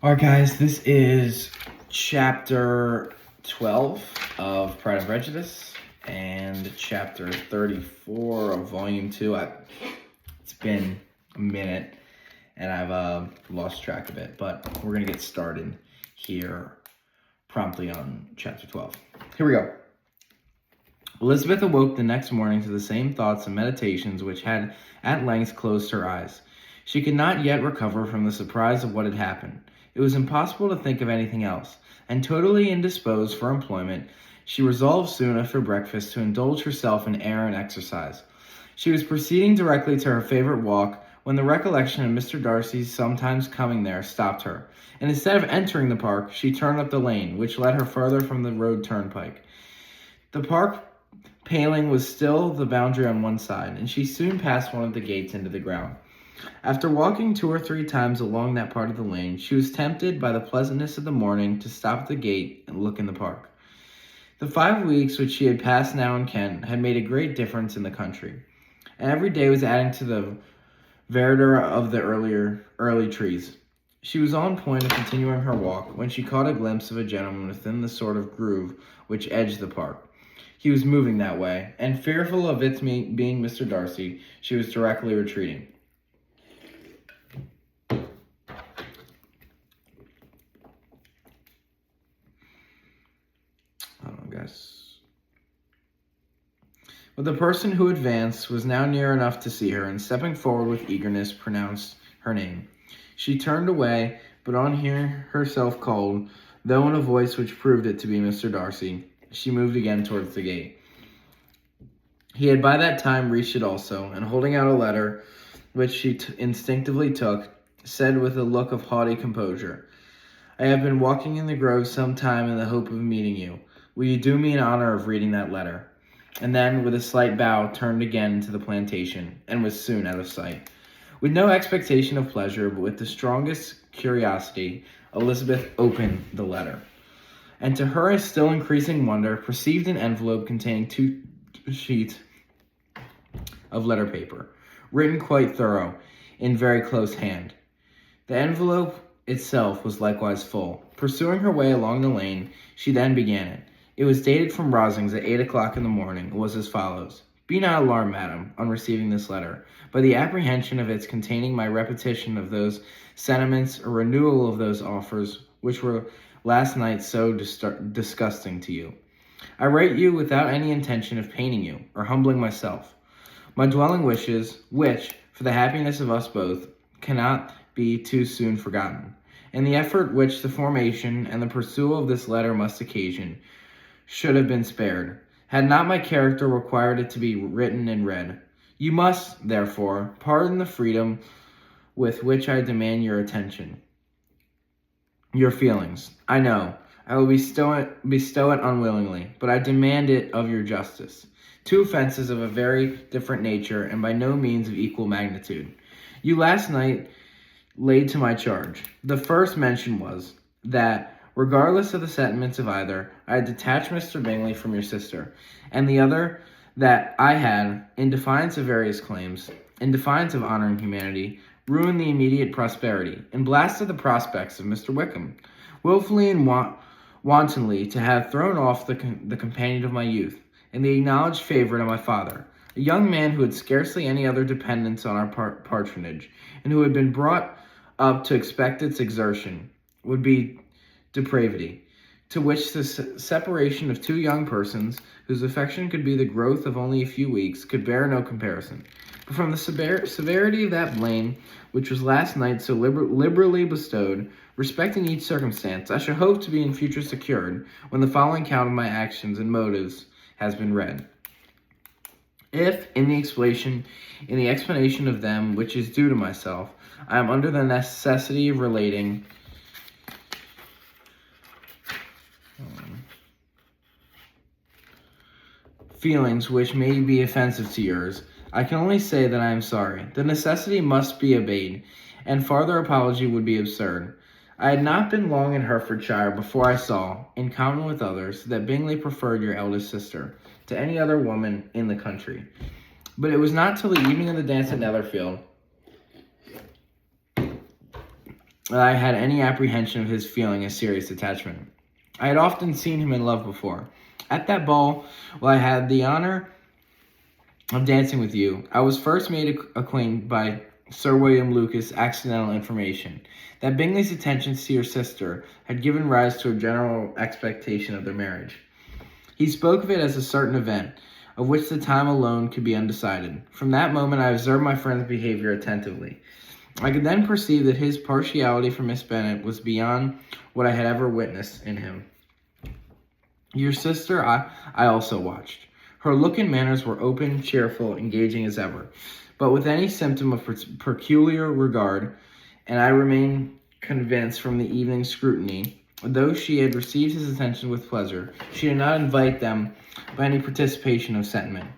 Alright guys, this is chapter 12 of Pride and Prejudice and chapter 34 of volume 2. It's been a minute and I've lost track of it, but we're going to get started here promptly on chapter 12. Here we go. Elizabeth awoke the next morning to the same thoughts and meditations which had at length closed her eyes. She could not yet recover from the surprise of what had happened. It was impossible to think of anything else, and totally indisposed for employment, she resolved soon after breakfast to indulge herself in air and exercise. She was proceeding directly to her favorite walk when the recollection of Mr. Darcy's sometimes coming there stopped her, and instead of entering the park, she turned up the lane, which led her further from the road turnpike. The park paling was still the boundary on one side, and she soon passed one of the gates into the ground. After walking 2 or 3 times along that part of the lane, she was tempted by the pleasantness of the morning to stop at the gate and look in the park. The 5 weeks which she had passed now in Kent had made a great difference in the country, and every day was adding to the verdure of the early trees. She was on point of continuing her walk when she caught a glimpse of a gentleman within the sort of groove which edged the park. He was moving that way, and fearful of its being Mr. Darcy, she was directly retreating. But the person who advanced was now near enough to see her, and stepping forward with eagerness, pronounced her name. She turned away, but on hearing herself called, though in a voice which proved it to be Mr. Darcy, she moved again towards the gate. He had by that time reached it also, and holding out a letter, which she instinctively took, said with a look of haughty composure, "I have been walking in the grove some time in the hope of meeting you. Will you do me an honor of reading that letter?" And then, with a slight bow, turned again to the plantation, and was soon out of sight. With no expectation of pleasure, but with the strongest curiosity, Elizabeth opened the letter, and to her still increasing wonder, perceived an envelope containing 2 sheets of letter paper, written quite thorough, in very close hand. The envelope itself was likewise full. Pursuing her way along the lane, she then began it. It was dated from Rosings at 8 o'clock in the morning, and was as follows. "Be not alarmed, madam, on receiving this letter, by the apprehension of its containing my repetition of those sentiments or renewal of those offers which were last night so disgusting to you. I write you without any intention of paining you, or humbling myself. My dwelling wishes, which, for the happiness of us both, cannot be too soon forgotten, and the effort which the formation and the perusal of this letter must occasion, should have been spared, had not my character required it to be written and read. You must, therefore, pardon the freedom with which I demand your attention. Your feelings, I know, I will bestow it unwillingly, but I demand it of your justice. 2 offenses of a very different nature, and by no means of equal magnitude, you last night laid to my charge. The first mention was, that, regardless of the sentiments of either, I had detached Mr. Bingley from your sister, and the other, that I had, in defiance of various claims, in defiance of honor and humanity, ruined the immediate prosperity, and blasted the prospects of Mr. Wickham, willfully and wantonly to have thrown off the companion of my youth, and the acknowledged favorite of my father, a young man who had scarcely any other dependence on our patronage, and who had been brought up to expect its exertion, would be depravity, to which the separation of 2 young persons, whose affection could be the growth of only a few weeks, could bear no comparison. But from the severity of that blame, which was last night so liberally bestowed, respecting each circumstance, I shall hope to be in future secured, when the following account of my actions and motives has been read. If, in the explanation of them which is due to myself, I am under the necessity of relating feelings which may be offensive to yours, I can only say that I am sorry. The necessity must be obeyed, and farther apology would be absurd. I had not been long in Hertfordshire before I saw, in common with others, that Bingley preferred your eldest sister to any other woman in the country. But it was not till the evening of the dance at Netherfield that I had any apprehension of his feeling a serious attachment. I had often seen him in love before. At that ball, while I had the honor of dancing with you, I was first made acquainted by Sir William Lucas' accidental information that Bingley's attentions to your sister had given rise to a general expectation of their marriage. He spoke of it as a certain event, of which the time alone could be undecided. From that moment I observed my friend's behavior attentively. I could then perceive that his partiality for Miss Bennet was beyond what I had ever witnessed in him. Your sister I also watched. Her look and manners were open, cheerful, engaging as ever, but with any symptom of peculiar regard, and I remain convinced from the evening's scrutiny, though she had received his attention with pleasure, she did not invite them by any participation of sentiment.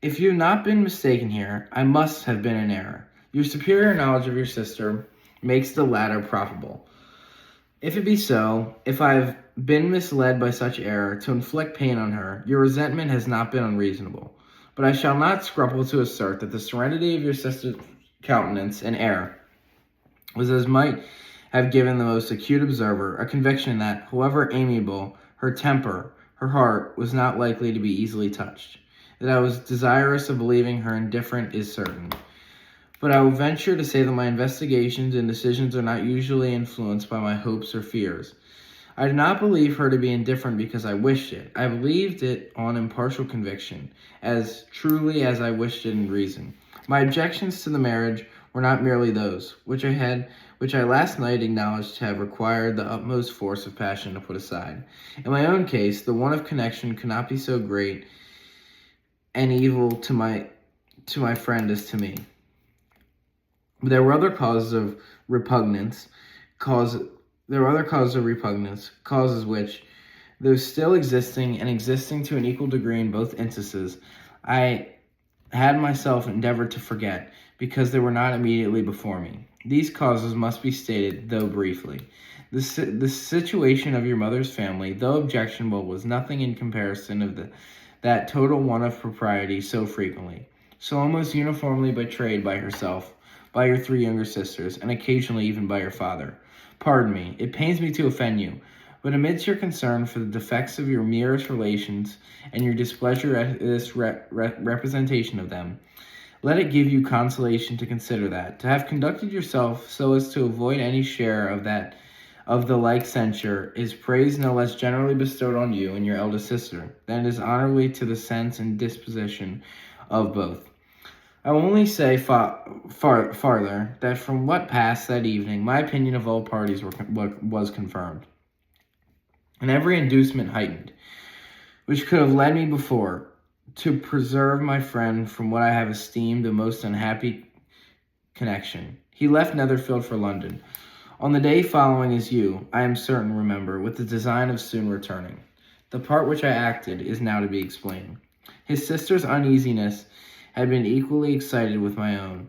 If you have not been mistaken here, I must have been in error. Your superior knowledge of your sister makes the latter probable. If it be so, if I have been misled by such error to inflict pain on her, your resentment has not been unreasonable. But I shall not scruple to assert that the serenity of your sister's countenance and air was as might have given the most acute observer a conviction that, however amiable, her temper, her heart, was not likely to be easily touched. That I was desirous of believing her indifferent is certain. But I will venture to say that my investigations and decisions are not usually influenced by my hopes or fears. I did not believe her to be indifferent because I wished it. I believed it on impartial conviction, as truly as I wished it in reason. My objections to the marriage were not merely those which I last night acknowledged to have required the utmost force of passion to put aside. In my own case, the want of connection could not be so great an evil to my friend as to me. There were other causes of repugnance, causes which, though still existing and existing to an equal degree in both instances, I had myself endeavored to forget, because they were not immediately before me. These causes must be stated, though briefly. The situation of your mother's family, though objectionable, was nothing in comparison of that total want of propriety so frequently, so almost uniformly betrayed by herself, by your 3 younger sisters, and occasionally even by your father. Pardon me, it pains me to offend you, but amidst your concern for the defects of your nearest relations, and your displeasure at this representation of them, let it give you consolation to consider that, to have conducted yourself so as to avoid any share of the like censure, is praise no less generally bestowed on you and your eldest sister, than it is honorably to the sense and disposition of both. I will only say farther that from what passed that evening, my opinion of all parties was confirmed, and every inducement heightened, which could have led me before to preserve my friend from what I have esteemed a most unhappy connection. He left Netherfield for London on the day following as you, I am certain, remember, with the design of soon returning. The part which I acted is now to be explained. His sister's uneasiness had been equally excited with my own.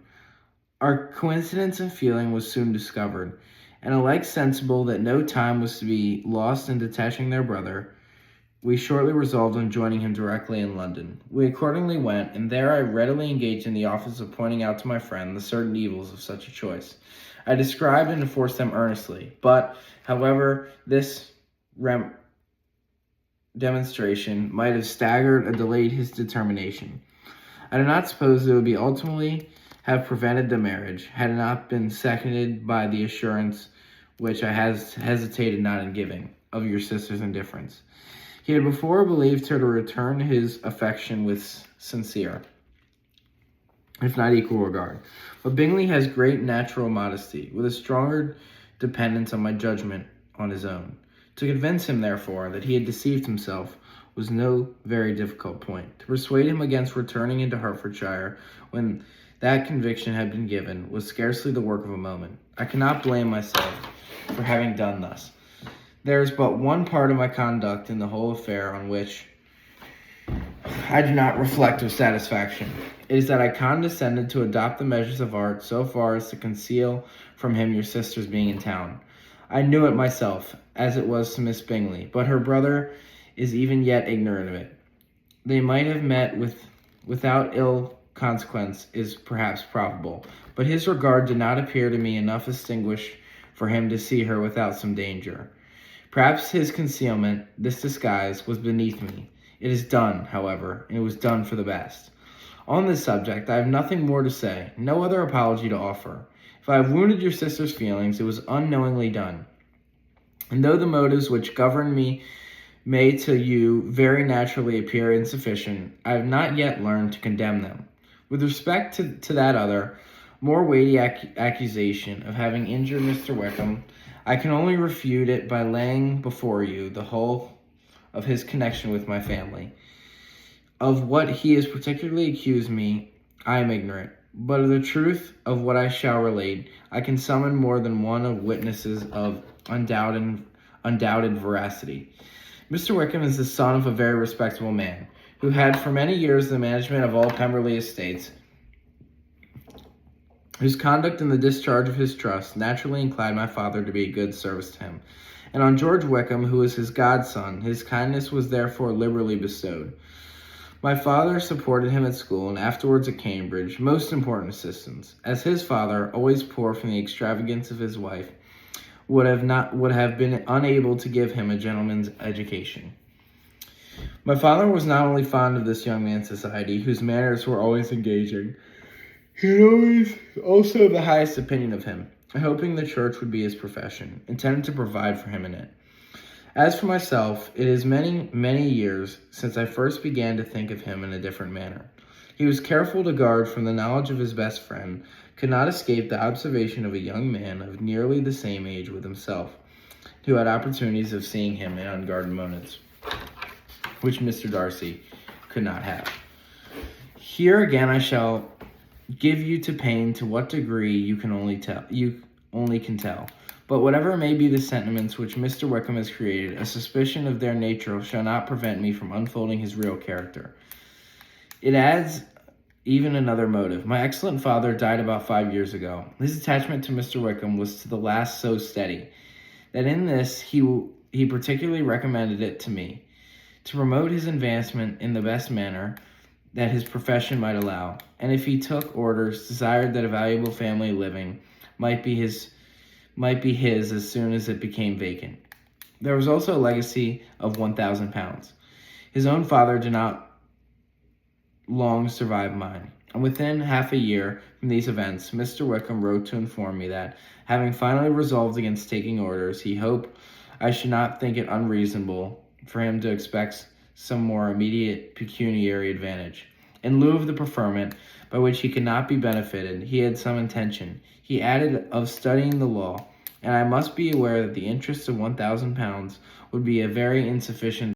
Our coincidence in feeling was soon discovered, and alike sensible that no time was to be lost in detaching their brother, we shortly resolved on joining him directly in London. We accordingly went, and there I readily engaged in the office of pointing out to my friend the certain evils of such a choice. I described and enforced them earnestly, but, however, this demonstration might have staggered or delayed his determination. I do not suppose it would be ultimately have prevented the marriage, had it not been seconded by the assurance which I hesitated not in giving, of your sister's indifference. He had before believed her to return his affection with sincere, if not equal regard. But Bingley has great natural modesty, with a stronger dependence on my judgment on his own. To convince him, therefore, that he had deceived himself was no very difficult point. To persuade him against returning into Hertfordshire when that conviction had been given was scarcely the work of a moment. I cannot blame myself for having done thus. There is but one part of my conduct in the whole affair on which I do not reflect with satisfaction. It is that I condescended to adopt the measures of art so far as to conceal from him your sister's being in town. I knew it myself, as it was to Miss Bingley, but her brother is even yet ignorant of it. They might have met without ill consequence is perhaps probable, but his regard did not appear to me enough extinguished for him to see her without some danger. Perhaps his concealment, this disguise, was beneath me. It is done, however, and it was done for the best. On this subject, I have nothing more to say, no other apology to offer. If I have wounded your sister's feelings, it was unknowingly done. And though the motives which govern me may to you very naturally appear insufficient, I have not yet learned to condemn them. With respect to that other, more weighty accusation of having injured Mr. Wickham, I can only refute it by laying before you the whole of his connection with my family. Of what he has particularly accused me, I am ignorant, but of the truth of what I shall relate, I can summon more than one of witnesses of undoubted veracity. Mr. Wickham is the son of a very respectable man, who had for many years the management of all Pemberley estates, whose conduct in the discharge of his trust naturally inclined my father to be a good service to him. And on George Wickham, who was his godson, his kindness was therefore liberally bestowed. My father supported him at school and afterwards at Cambridge, most important assistance, as his father, always poor from the extravagance of his wife, would have been unable to give him a gentleman's education. My father was not only fond of this young man's society, whose manners were always engaging, he had always also the highest opinion of him, hoping the church would be his profession, intended to provide for him in it. As for myself, it is many, many years since I first began to think of him in a different manner. He was careful to guard from the knowledge of his best friend, could not escape the observation of a young man of nearly the same age with himself, who had opportunities of seeing him in unguarded moments, which Mr. Darcy could not have. Here again I shall give you to pain to what degree you only can tell. But whatever may be the sentiments which Mr. Wickham has created, a suspicion of their nature shall not prevent me from unfolding his real character. It adds even another motive. My excellent father died about 5 years ago. His attachment to Mr. Wickham was to the last so steady, that in this he particularly recommended it to me, to promote his advancement in the best manner that his profession might allow, and if he took orders, desired that a valuable family living might be his as soon as it became vacant. There was also a legacy of £1,000. His own father did not long survive mine, and within half a year from these events, Mr. Wickham wrote to inform me that, having finally resolved against taking orders, he hoped I should not think it unreasonable for him to expect some more immediate pecuniary advantage. In lieu of the preferment, by which he could not be benefited, he had some intention, he added, of studying the law, and I must be aware that the interest of £1,000 would be a very insufficient